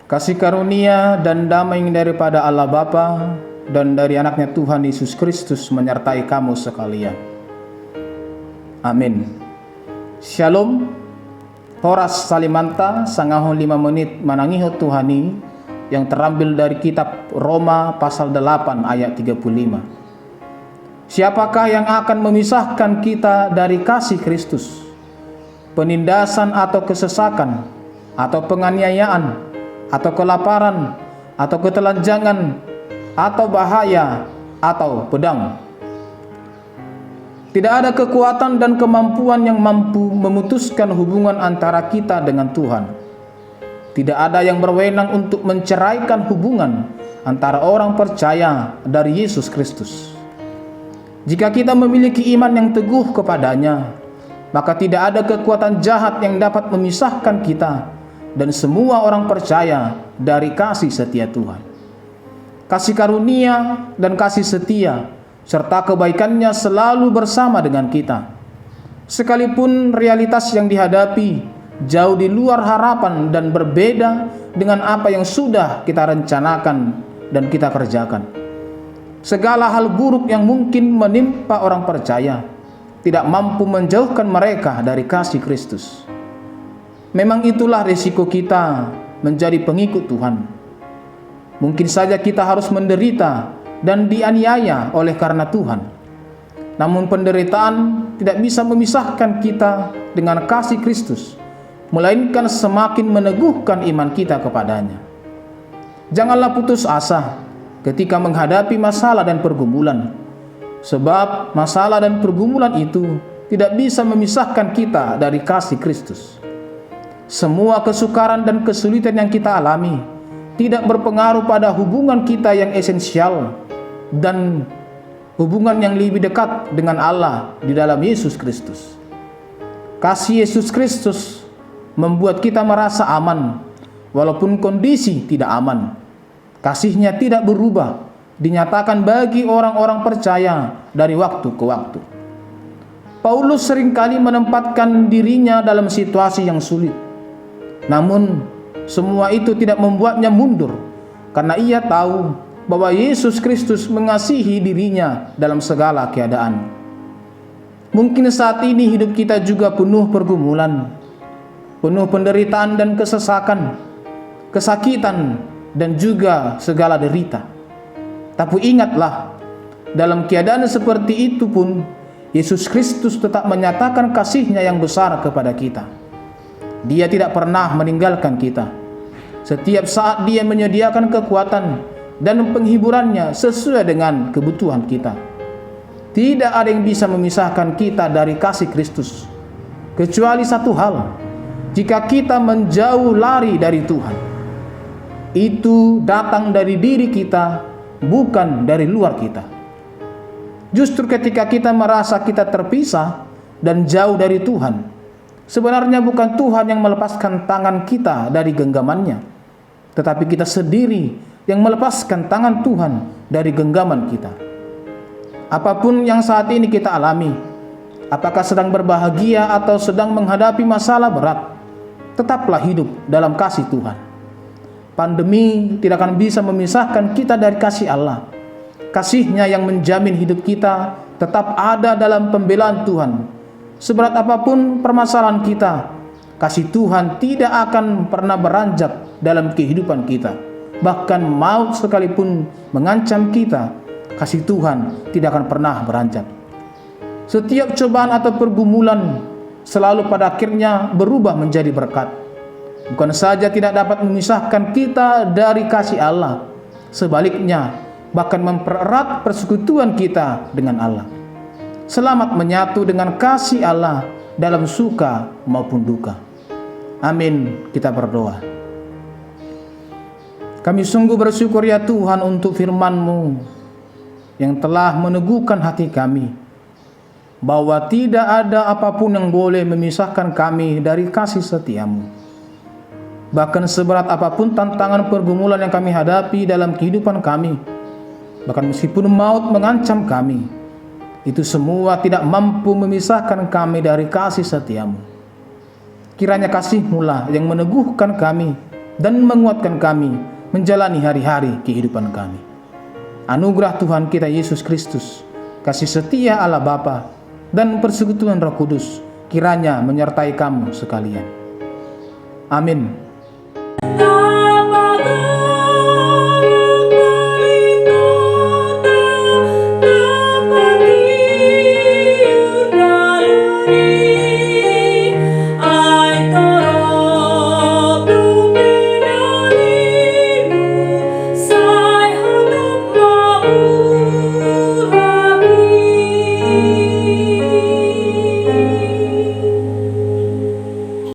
Kasih karunia dan damai daripada Allah Bapa dan dari anaknya Tuhan Yesus Kristus menyertai kamu sekalian. Amin. Shalom. Horas salimanta sangaho 5 menit manangiho Tuhani yang terambil dari kitab Roma pasal 8 ayat 35. Siapakah yang akan memisahkan kita dari kasih Kristus? Penindasan atau kesesakan, atau penganiayaan, atau kelaparan, atau ketelanjangan, atau bahaya, atau pedang. Tidak ada kekuatan dan kemampuan yang mampu memutuskan hubungan antara kita dengan Tuhan. Tidak ada yang berwenang untuk menceraikan hubungan antara orang percaya dari Yesus Kristus. Jika kita memiliki iman yang teguh kepadanya, maka tidak ada kekuatan jahat yang dapat memisahkan kita dan semua orang percaya dari kasih setia Tuhan. Kasih karunia dan kasih setia serta kebaikannya selalu bersama dengan kita. Sekalipun realitas yang dihadapi jauh di luar harapan dan berbeda dengan apa yang sudah kita rencanakan dan kita kerjakan. Segala hal buruk yang mungkin menimpa orang percaya tidak mampu menjauhkan mereka dari kasih Kristus. Memang itulah risiko kita menjadi pengikut Tuhan. Mungkin saja kita harus menderita dan dianiaya oleh karena Tuhan. Namun penderitaan tidak bisa memisahkan kita dengan kasih Kristus, melainkan semakin meneguhkan iman kita kepadanya. Janganlah putus asa ketika menghadapi masalah dan pergumulan, sebab masalah dan pergumulan itu tidak bisa memisahkan kita dari kasih Kristus. Semua kesukaran dan kesulitan yang kita alami tidak berpengaruh pada hubungan kita yang esensial dan hubungan yang lebih dekat dengan Allah di dalam Yesus Kristus. Kasih Yesus Kristus membuat kita merasa aman walaupun kondisi tidak aman. Kasih-Nya tidak berubah, dinyatakan bagi orang-orang percaya dari waktu ke waktu. Paulus seringkali menempatkan dirinya dalam situasi yang sulit. Namun semua itu tidak membuatnya mundur, karena ia tahu bahwa Yesus Kristus mengasihi dirinya dalam segala keadaan. Mungkin saat ini hidup kita juga penuh pergumulan, penuh penderitaan dan kesesakan, kesakitan, dan juga segala derita. Tapi ingatlah, dalam keadaan seperti itu pun Yesus Kristus tetap menyatakan kasih-Nya yang besar kepada kita. Dia tidak pernah meninggalkan kita. Setiap saat Dia menyediakan kekuatan dan penghiburannya sesuai dengan kebutuhan kita. Tidak ada yang bisa memisahkan kita dari kasih Kristus, kecuali satu hal: jika kita menjauh lari dari Tuhan. Itu datang dari diri kita, bukan dari luar kita. Justru ketika kita merasa kita terpisah dan jauh dari Tuhan, sebenarnya bukan Tuhan yang melepaskan tangan kita dari genggamannya, tetapi kita sendiri yang melepaskan tangan Tuhan dari genggaman kita. Apapun yang saat ini kita alami, apakah sedang berbahagia atau sedang menghadapi masalah berat, tetaplah hidup dalam kasih Tuhan. Pandemi tidak akan bisa memisahkan kita dari kasih Allah. Kasih-Nya yang menjamin hidup kita tetap ada dalam pembelaan Tuhan. Seberat apapun permasalahan kita, kasih Tuhan tidak akan pernah beranjak dalam kehidupan kita. Bahkan maut sekalipun mengancam kita, kasih Tuhan tidak akan pernah beranjak. Setiap cobaan atau pergumulan selalu pada akhirnya berubah menjadi berkat. Bukan saja tidak dapat memisahkan kita dari kasih Allah, sebaliknya bahkan mempererat persekutuan kita dengan Allah. Selamat menyatu dengan kasih Allah dalam suka maupun duka. Amin. Kita berdoa. Kami sungguh bersyukur ya Tuhan untuk firman-Mu yang telah meneguhkan hati kami, bahwa tidak ada apapun yang boleh memisahkan kami dari kasih setia-Mu. Bahkan seberat apapun tantangan pergumulan yang kami hadapi dalam kehidupan kami, bahkan meskipun maut mengancam kami, itu semua tidak mampu memisahkan kami dari kasih setia-Mu. Kiranya kasih-Mu lah yang meneguhkan kami dan menguatkan kami menjalani hari-hari kehidupan kami. Anugerah Tuhan kita Yesus Kristus, kasih setia Allah Bapa, dan persekutuan Roh Kudus kiranya menyertai kamu sekalian. Amin.